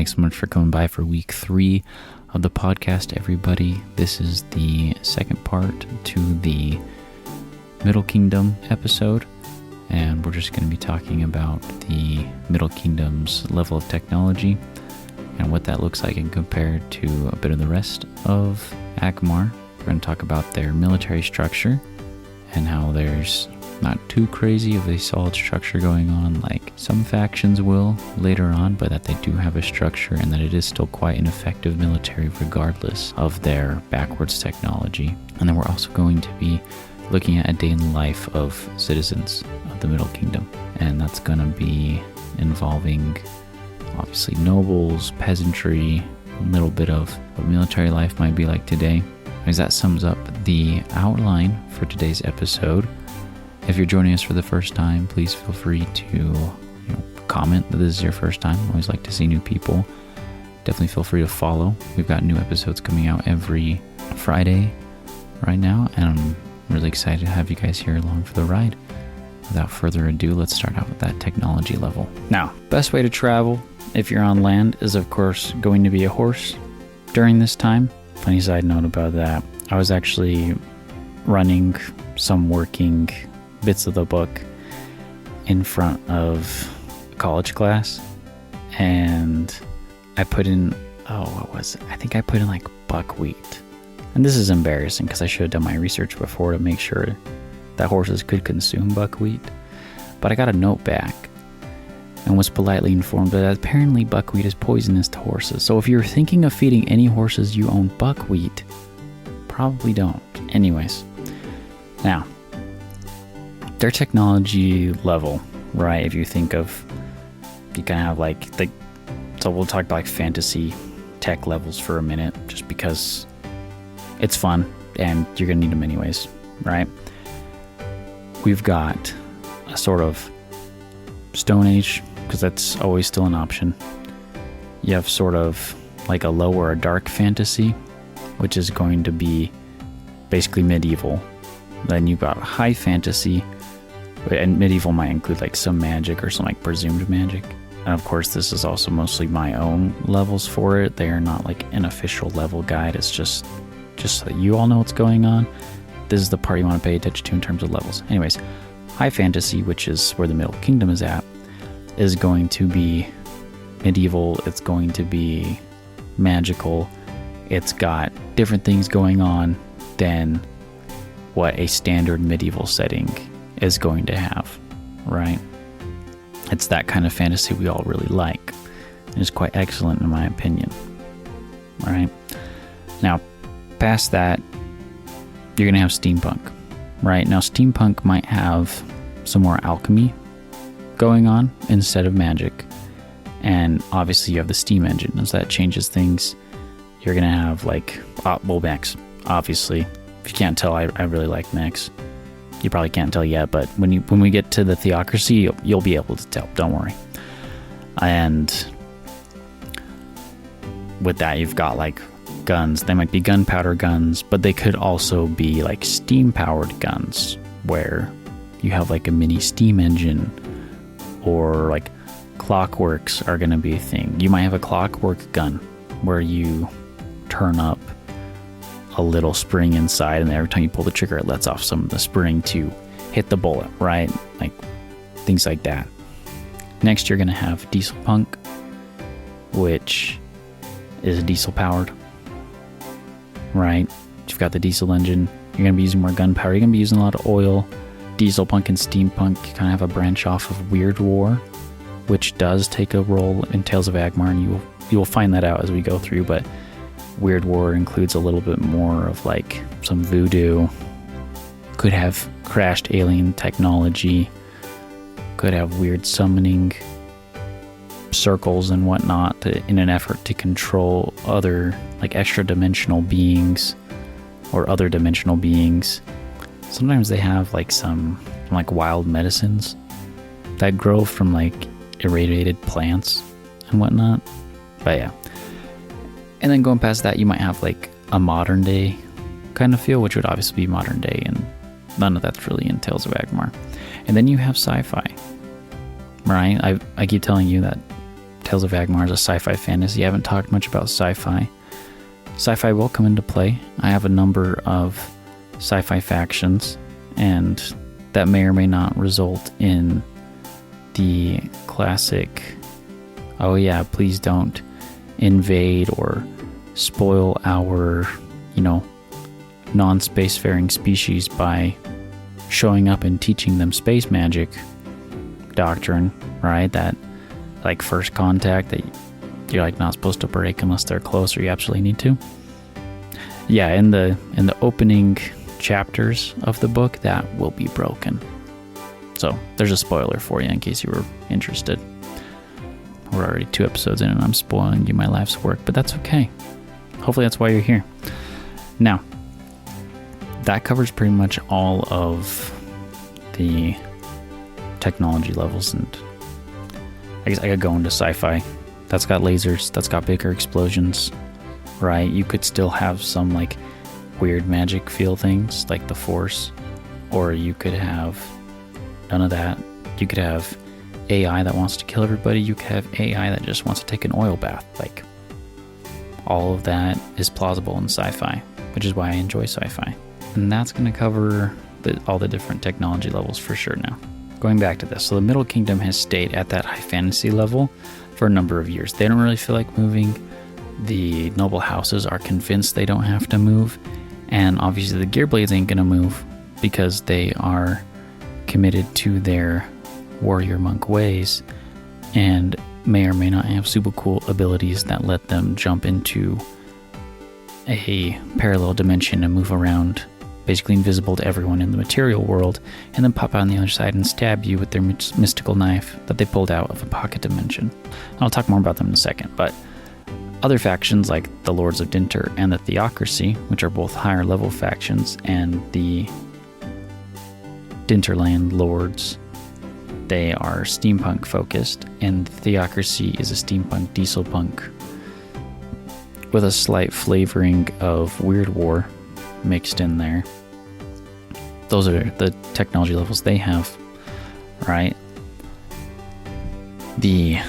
Thanks so much for coming by for week 3 of the podcast, everybody. This is the second part to the Middle Kingdom episode, and we're just going to be talking about the Middle Kingdom's level of technology and what that looks like and compared to a bit of the rest of Agmar. We're going to talk about their military structure and how there's not too crazy of a solid structure going on like some factions will later on, but that they do have a structure and that it is still quite an effective military regardless of their backwards technology. And then we're also going to be looking at a day in the life of citizens of the Middle Kingdom, and that's going to be involving obviously nobles, peasantry, a little bit of what military life might be like today. Because that sums up the outline for today's episode. If you're joining us for the first time, please feel free to comment that this is your first time. I always like to see new people. Definitely feel free to follow. We've got new episodes coming out every Friday right now, and I'm really excited to have you guys here along for the ride. Without further ado, let's start out with that technology level. Now, best way to travel if you're on land is of course going to be a horse during this time. Funny side note about that, I was actually running some working bits of the book in front of a college class, and I put in, I think I put in like buckwheat. And this is embarrassing because I should have done my research before to make sure that horses could consume buckwheat. But I got a note back and was politely informed that apparently buckwheat is poisonous to horses. So if you're thinking of feeding any horses you own buckwheat, probably don't. Anyways, now, their technology level, right? If you think of, you kind of have like so we'll talk about like fantasy tech levels for a minute, just because it's fun and you're gonna need them anyways, right? We've got a sort of Stone Age, because that's always still an option. You have sort of like a low or a dark fantasy, which is going to be basically medieval. Then you've got high fantasy, and medieval might include like some magic or some like presumed magic. And of course, this is also mostly my own levels for it. They are not like an official level guide. It's just so that you all know what's going on. This is the part you want to pay attention to in terms of levels. Anyways, high fantasy, which is where the Middle Kingdom is at, is going to be medieval. It's going to be magical. It's got different things going on than what a standard medieval setting is going to have, right? It's that kind of fantasy we all really like. It's quite excellent in my opinion, right? Now, past that, you're going to have steampunk, right? Now, steampunk might have some more alchemy going on instead of magic. And obviously you have the steam engine, as that changes things. You're going to have like, mechs, obviously. If you can't tell, I really like mechs. You probably can't tell yet, but when we get to the Theocracy, you'll be able to tell, don't worry. And with that, you've got like guns. They might be gunpowder guns, but they could also be like steam-powered guns, where you have like a mini steam engine, or like clockworks are going to be a thing. You might have a clockwork gun where you turn up a little spring inside, and every time you pull the trigger, it lets off some of the spring to hit the bullet, right? Like things like that. Next, you're going to have dieselpunk, which is diesel powered, right? You've got the diesel engine. You're going to be using more gunpowder. You're going to be using a lot of oil. Dieselpunk and steampunk kind of have a branch off of Weird War, which does take a role in Tales of Agmar, and you will find that out as we go through, but Weird War includes a little bit more of like some voodoo, could have crashed alien technology, could have weird summoning circles and whatnot in an effort to control other like extra dimensional beings or other dimensional beings. Sometimes they have like some like wild medicines that grow from like irradiated plants and whatnot. But yeah. And then going past that, you might have like a modern day kind of feel, which would obviously be modern day, and none of that's really in Tales of Agmar. And then you have sci-fi, right? I keep telling you that Tales of Agmar is a sci-fi fantasy. I haven't talked much about sci-fi. Sci-fi will come into play. I have a number of sci-fi factions, and that may or may not result in the classic, oh yeah, please don't invade or spoil our, non-spacefaring species by showing up and teaching them space magic doctrine, right? That like first contact that you're like not supposed to break unless they're close or you absolutely need to. Yeah, in the opening chapters of the book, that will be broken. So there's a spoiler for you in case you were interested. We're already 2 episodes in and I'm spoiling you my life's work, but that's okay. Hopefully that's why you're here. Now, that covers pretty much all of the technology levels, and I guess I could go into sci-fi. That's got lasers, that's got bigger explosions, right? You could still have some like weird magic feel things like the Force, or you could have none of that. You could have AI that wants to kill everybody. You could have AI that just wants to take an oil bath. Like, all of that is plausible in sci-fi, which is why I enjoy sci-fi. And that's going to cover all the different technology levels for sure now. Going back to this, so the Middle Kingdom has stayed at that high fantasy level for a number of years. They don't really feel like moving. The noble houses are convinced they don't have to move. And obviously the Gearblades ain't going to move because they are committed to their warrior monk ways and may or may not have super cool abilities that let them jump into a parallel dimension and move around, basically invisible to everyone in the material world, and then pop out on the other side and stab you with their mystical knife that they pulled out of a pocket dimension. And I'll talk more about them in a second, but other factions like the Lords of Dinter and the Theocracy, which are both higher level factions, and the Dinterland Lords, they are steampunk focused, and Theocracy is a steampunk dieselpunk with a slight flavoring of Weird War mixed in there. Those are the technology levels they have, right? The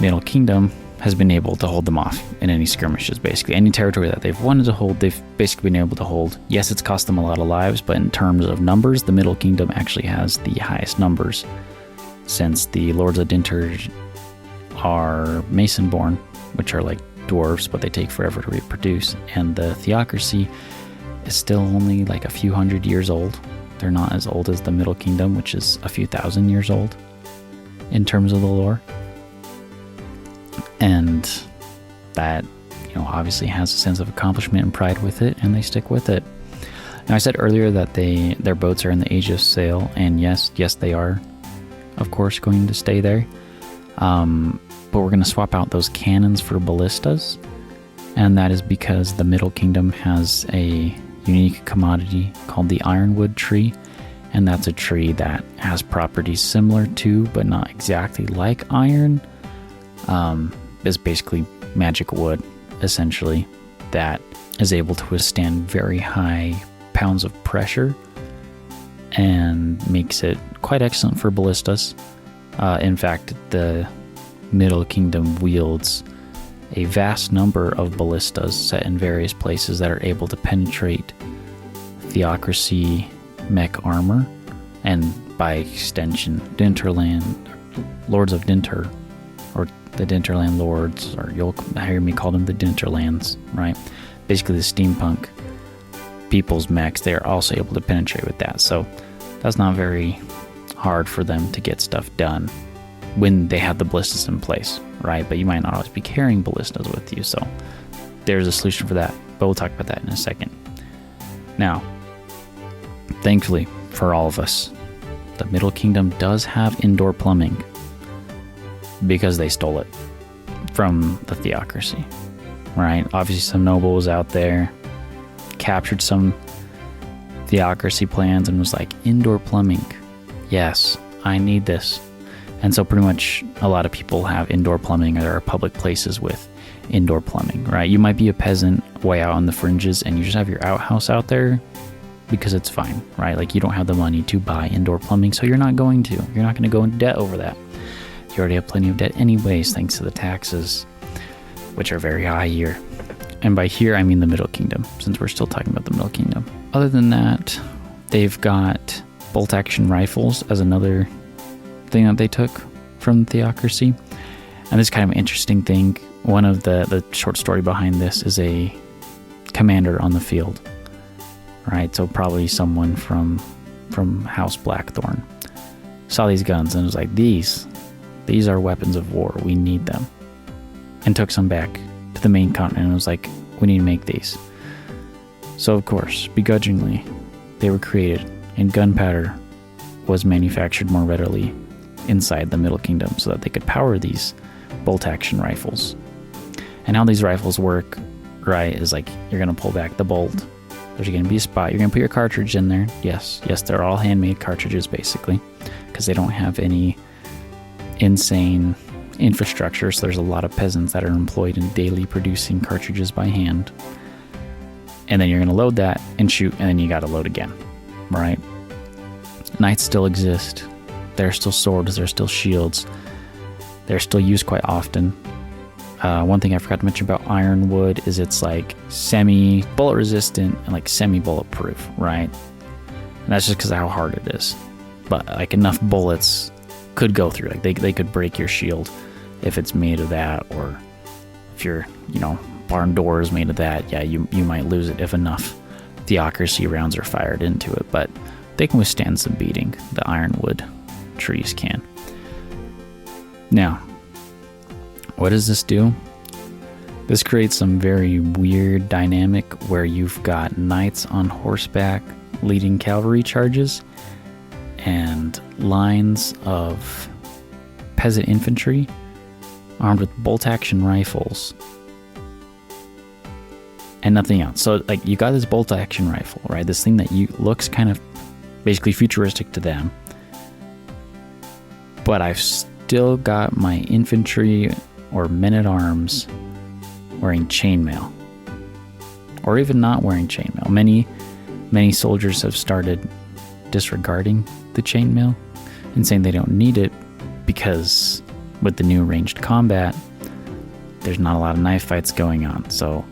Middle Kingdom has been able to hold them off in any skirmishes, basically. Any territory that they've wanted to hold, they've basically been able to hold. Yes, it's cost them a lot of lives, but in terms of numbers, the Middle Kingdom actually has the highest numbers, since the Lords of Dinter are Mason-born, which are like dwarves, but they take forever to reproduce, and the Theocracy is still only like a few hundred years old. They're not as old as the Middle Kingdom, which is a few thousand years old in terms of the lore. And that, obviously has a sense of accomplishment and pride with it, and they stick with it. Now, I said earlier that their boats are in the age of sail, and yes, they are, of course, going to stay there. But we're going to swap out those cannons for ballistas, and that is because the Middle Kingdom has a unique commodity called the ironwood tree, and that's a tree that has properties similar to, but not exactly like iron. Is basically magic wood, essentially, that is able to withstand very high pounds of pressure and makes it quite excellent for ballistas. In fact, the Middle Kingdom wields a vast number of ballistas set in various places that are able to penetrate Theocracy mech armor, and by extension, Dinterland, Lords of Dinter, or the Dinterland Lords, or you'll hear me call them the Dinterlands, right? Basically the steampunk people's mechs, they are also able to penetrate with that. So that's not very hard for them to get stuff done when they have the ballistas in place, right? But you might not always be carrying ballistas with you, so there's a solution for that, but we'll talk about that in a second. Now, thankfully for all of us, the Middle Kingdom does have indoor plumbing because they stole it from the Theocracy, right? Obviously some nobles out there captured some Theocracy plans and was like, indoor plumbing, yes, I need this. And so pretty much a lot of people have indoor plumbing, or there are public places with indoor plumbing, right? You might be a peasant way out on the fringes and you just have your outhouse out there because it's fine, right? Like, you don't have the money to buy indoor plumbing, so you're not going to go into debt over that. You already have plenty of debt anyways, thanks to the taxes, which are very high here. And by here, I mean the Middle Kingdom, since we're still talking about the Middle Kingdom. Other than that, they've got bolt-action rifles as another thing that they took from Theocracy. And this is kind of an interesting thing. One of the short story behind this is a commander on the field, right? So probably someone from House Blackthorn saw these guns and was like, these are weapons of war. We need them. And took some back to the main continent and was like, we need to make these. So of course, begrudgingly, they were created, and gunpowder was manufactured more readily inside the Middle Kingdom so that they could power these bolt-action rifles. And how these rifles work, right, is like you're going to pull back the bolt. There's going to be a spot. You're going to put your cartridge in there. Yes, they're all handmade cartridges, basically, because they don't have any insane infrastructure, so there's a lot of peasants that are employed in daily producing cartridges by hand. And then you're going to load that and shoot, and then you got to load again, right? Knights still exist. There are still swords, there are still shields. They're still used quite often. One thing I forgot to mention about ironwood is it's like semi-bullet resistant and like semi-bulletproof, right? And that's just because of how hard it is. But like enough bullets could go through. Like they could break your shield if it's made of that, or if your barn door is made of that. Yeah, you might lose it if enough Theocracy rounds are fired into it. But they can withstand some beating. The ironwood trees can. Now, what does this do? This creates some very weird dynamic where you've got knights on horseback leading cavalry charges and lines of peasant infantry armed with bolt-action rifles and nothing else. So like you got this bolt-action rifle, right? This thing that looks kind of basically futuristic to them. But I've still got my infantry or men-at-arms wearing chainmail, or even not wearing chainmail. Many soldiers have started disregarding the chainmail and saying they don't need it because with the new ranged combat, there's not a lot of knife fights going on. So,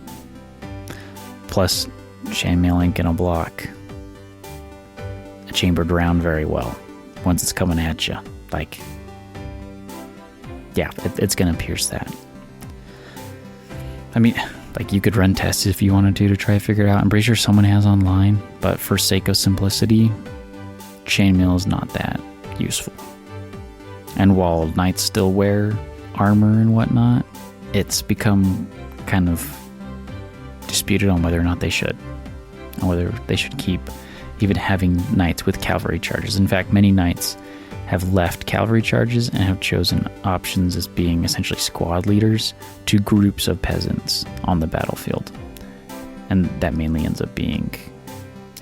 plus chainmail ain't gonna block a chambered round very well once it's coming at you. Like, yeah, it's gonna pierce that. I mean, like you could run tests if you wanted to try to figure it out. I'm pretty sure someone has online, but for sake of simplicity, chainmail is not that useful. And while knights still wear armor and whatnot, it's become kind of disputed on whether or not they should, and whether they should keep even having knights with cavalry charges. In fact, many knights have left cavalry charges and have chosen options as being essentially squad leaders to groups of peasants on the battlefield. And that mainly ends up being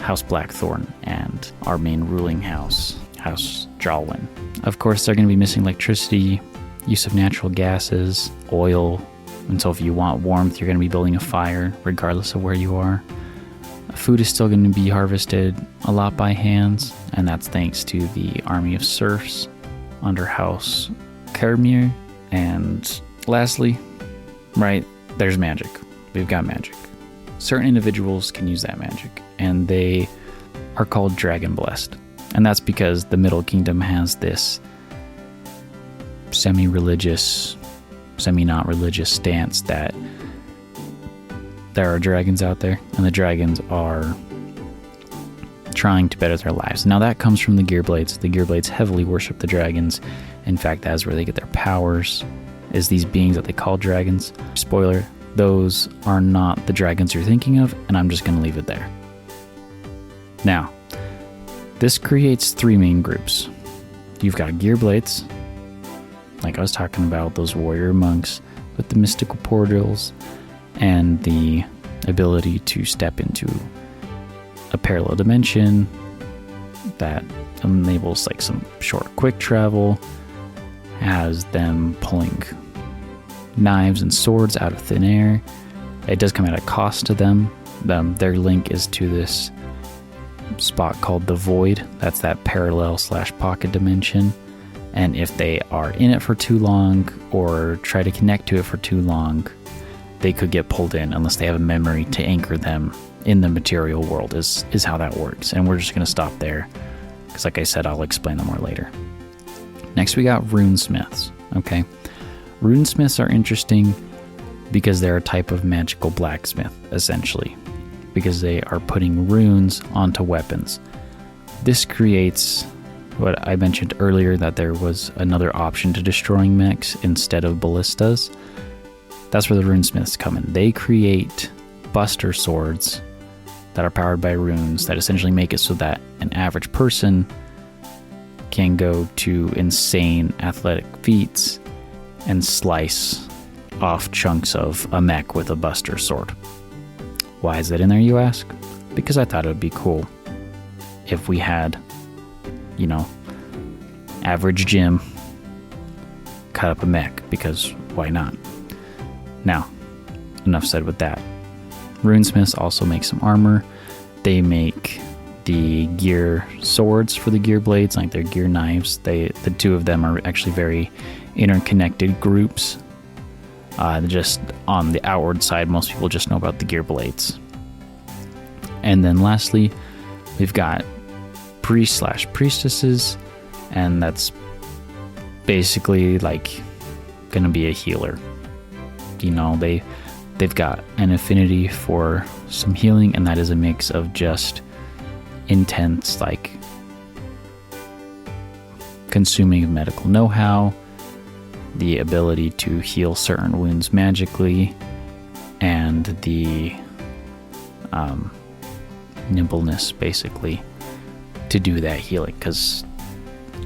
House Blackthorn and our main ruling house, House Jalwyn. Of course, they're going to be missing electricity, use of natural gases, oil, and so if you want warmth, you're going to be building a fire regardless of where you are. Food is still going to be harvested a lot by hands, and that's thanks to the army of serfs under House Kermir. And lastly, right, there's magic. We've got magic. Certain individuals can use that magic, and they are called Dragon Blessed. And that's because the Middle Kingdom has this semi-religious, semi-not religious stance that there are dragons out there, and the dragons are trying to better their lives. Now that comes from the Gearblades. The Gearblades heavily worship the dragons. In fact, that's where they get their powers, is these beings that they call dragons. Spoiler, those are not the dragons you're thinking of, and I'm just going to leave it there. Now, this creates three main groups. You've got Gearblades, like I was talking about, those warrior monks with the mystical portals and the ability to step into a parallel dimension that enables like some short quick travel, has them pulling knives and swords out of thin air. It does come at a cost to them. Their link is to this spot called the Void. That's that parallel / pocket dimension And if they are in it for too long or try to connect to it for too long, they could get pulled in unless they have a memory to anchor them in the material world is how that works. And we're just going to stop there because, like I said, I'll explain them more later. Next, we got runesmiths. Okay. Runesmiths are interesting because they're a type of magical blacksmith, essentially, because they are putting runes onto weapons. This creates what I mentioned earlier, that there was another option to destroying mechs instead of ballistas. That's where the runesmiths come in. They create buster swords that are powered by runes that essentially make it so that an average person can go to insane athletic feats and slice off chunks of a mech with a buster sword. Why is that in there, you ask? Because I thought it would be cool if we had, average Jim cut up a mech, because why not? Now, enough said with that. Runesmiths also make some armor. They make the gear swords for the gear blades, like their gear knives. The two of them are actually very interconnected groups. Just on the outward side, most people just know about the gear blades. And then lastly, we've got priest/priestesses, and that's basically like gonna be a healer. They've got an affinity for some healing, and that is a mix of just intense, like, consuming of medical know-how, the ability to heal certain wounds magically, and the nimbleness, basically, to do that healing. Because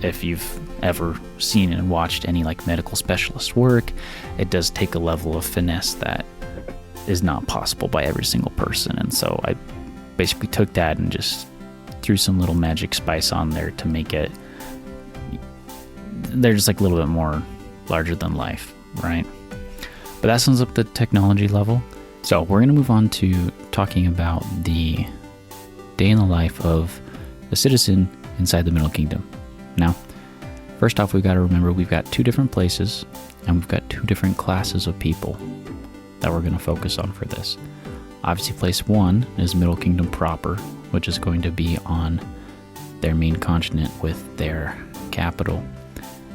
if you've ever seen and watched any like medical specialist work, it does take a level of finesse that is not possible by every single person. And so I basically took that and just threw some little magic spice on there to make it, they're just like a little bit more larger than life, right? But that sums up the technology level. So we're going to move on to talking about the day in the life of a citizen inside the Middle Kingdom. Now, first off, we've got to remember we've got two different places and we've got two different classes of people that we're going to focus on for this. Obviously, place one is Middle Kingdom proper, which is going to be on their main continent with their capital.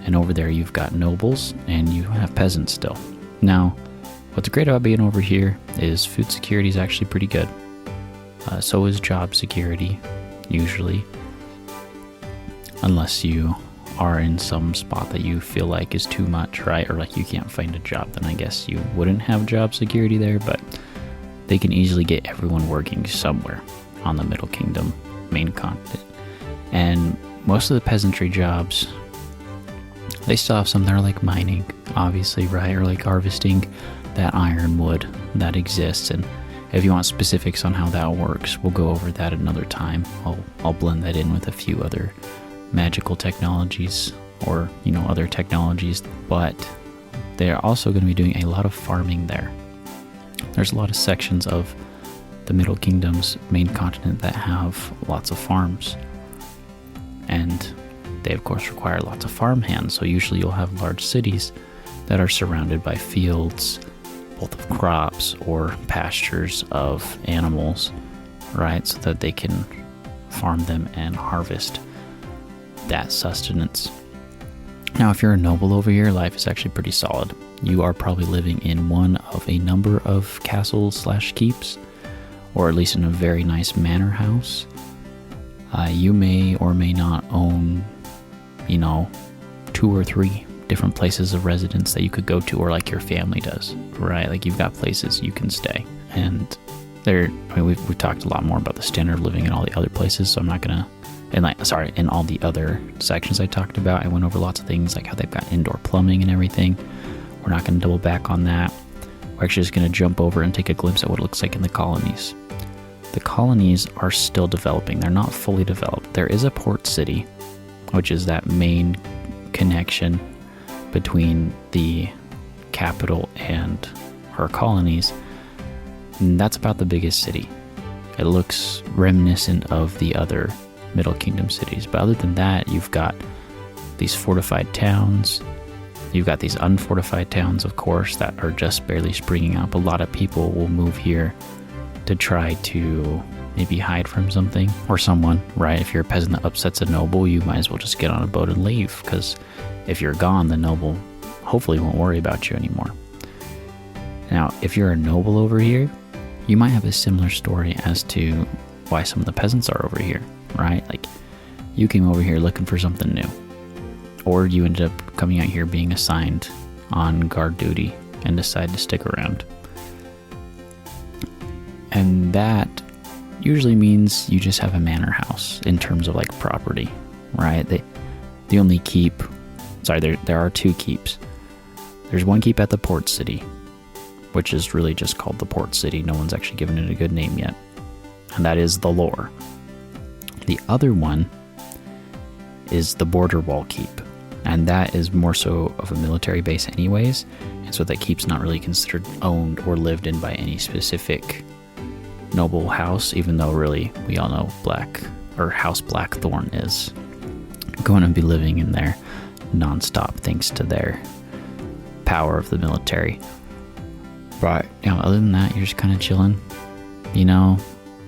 And over there, you've got nobles and you have peasants still. Now, what's great about being over here is food security is actually pretty good. So is job security, usually. Unless you are in some spot that you feel like is too much, right? Or like you can't find a job, then I guess you wouldn't have job security there, but they can easily get everyone working somewhere on the Middle Kingdom main continent. And most of the peasantry jobs, they still have some that are like mining, obviously, right? Or like harvesting that ironwood that exists. And if you want specifics on how that works, we'll go over that another time. I'll blend that in with a few other magical technologies or, other technologies, but they're also going to be doing a lot of farming there. There's a lot of sections of the Middle Kingdom's main continent that have lots of farms, and they of course require lots of farmhands. So usually you'll have large cities that are surrounded by fields, both of crops or pastures of animals, right? So that they can farm them and harvest that sustenance. Now, if you're a noble over here, life is actually pretty solid. You are probably living in one of a number of castles/keeps, or at least in a very nice manor house. You may or may not own, 2 or 3 different places of residence that you could go to, or like your family does, right? Like you've got places you can stay. And we've talked a lot more about the standard of living in all the other places, so I'm not gonna, in all the other sections I talked about, I went over lots of things like how they've got indoor plumbing and everything. We're not gonna double back on that. We're actually just gonna jump over and take a glimpse at what it looks like in the colonies. The colonies are still developing. They're not fully developed. There is a port city, which is that main connection between the capital and her colonies. And that's about the biggest city. It looks reminiscent of the other Middle Kingdom cities. But other than that, you've got these fortified towns. You've got these unfortified towns, of course, that are just barely springing up. A lot of people will move here to try to maybe hide from something or someone, right? If you're a peasant that upsets a noble, you might as well just get on a boat and leave, because if you're gone, the noble hopefully won't worry about you anymore. Now, if you're a noble over here, you might have a similar story as to why some of the peasants are over here, right? Like, you came over here looking for something new, or you ended up coming out here being assigned on guard duty and decided to stick around. And that usually means you just have a manor house in terms of like property, right? The only keep, there are two keeps. There's one keep at the port city, which is really just called the port city. No one's actually given it a good name yet. And that is the lore. The other one is the border wall keep. And that is more so of a military base anyways. And so that keep's not really considered owned or lived in by any specific noble house, even though really we all know House Blackthorn is going to be living in there nonstop thanks to their power of the military. But other than that, you're just kind of chilling.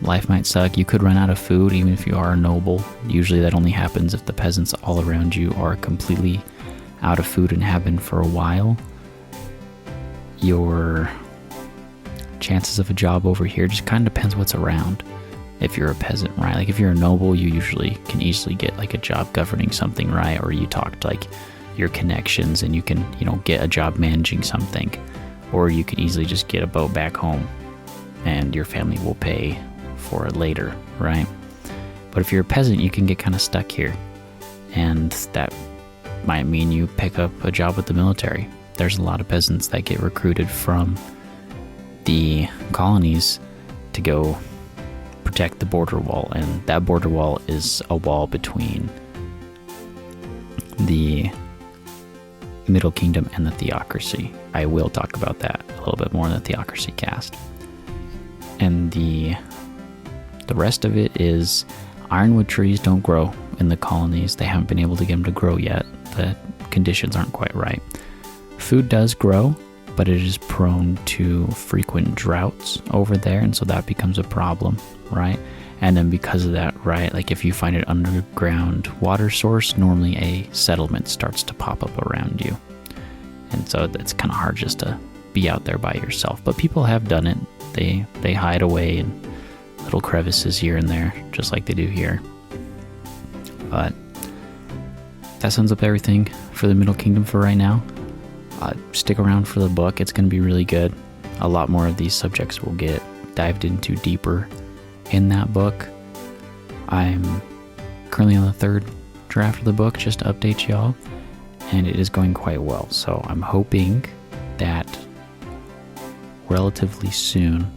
Life might suck. You could run out of food even if you are a noble. Usually that only happens if the peasants all around you are completely out of food and have been for a while. Your chances of a job over here just kind of depends what's around. If you're a peasant, right? Like if you're a noble, you usually can easily get like a job governing something, right? Or you talk to like your connections and you can, get a job managing something. Or you can easily just get a boat back home and your family will pay for it later, right? But if you're a peasant, you can get kind of stuck here. And that might mean you pick up a job with the military. There's a lot of peasants that get recruited from the colonies to go protect the border wall, and that border wall is a wall between the Middle Kingdom and the Theocracy. I will talk about that a little bit more in the Theocracy cast. And the rest of it is ironwood trees don't grow in the colonies. They haven't been able to get them to grow yet. The conditions aren't quite right. Food does grow, but it is prone to frequent droughts over there, and so that becomes a problem, right? And then because of that, right, like if you find an underground water source, normally a settlement starts to pop up around you. And so it's kind of hard just to be out there by yourself. But people have done it. They hide away in little crevices here and there, just like they do here. But that sums up everything for the Middle Kingdom for right now. Stick around for the book. It's going to be really good. A lot more of these subjects will get dived into deeper in that book. I'm currently on the third draft of the book, just to update y'all, and it is going quite well. So I'm hoping that relatively soon-ish,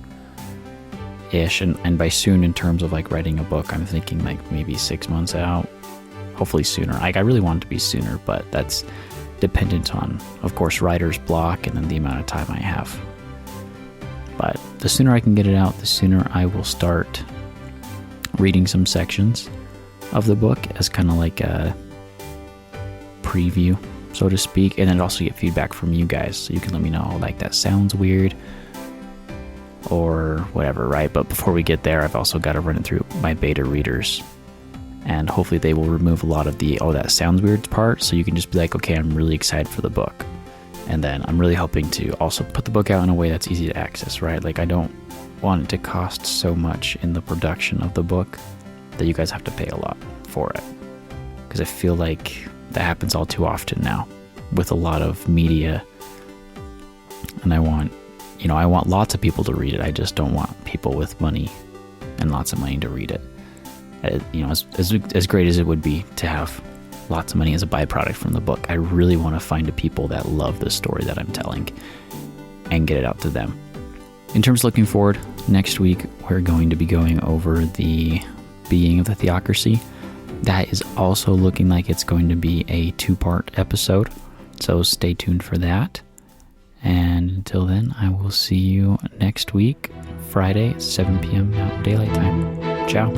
and by soon in terms of like writing a book, I'm thinking like maybe 6 months out, hopefully sooner. Like I really want it to be sooner, but that's dependent on, of course, writer's block and then the amount of time I have. But the sooner I can get it out, the sooner I will start reading some sections of the book as kind of like a preview, so to speak, and then also get feedback from you guys, so you can let me know, like, that sounds weird or whatever, right? But before we get there, I've also got to run it through my beta readers, and hopefully they will remove a lot of the, oh, that sounds weird part, so you can just be like, okay, I'm really excited for the book. And then I'm really hoping to also put the book out in a way that's easy to access, right? Like, I don't want it to cost so much in the production of the book that you guys have to pay a lot for it. Because I feel like that happens all too often now with a lot of media. And I want lots of people to read it. I just don't want people with money and lots of money to read it. As great as it would be to have lots of money as a byproduct from the book, I really want to find the people that love the story that I'm telling and get it out to them. In terms of looking forward, next week we're going to be going over the being of the Theocracy. That is also looking like it's going to be a 2-part episode, so stay tuned for that. And until then, I will see you next week, Friday at 7 p.m. Mountain Daylight Time. Ciao.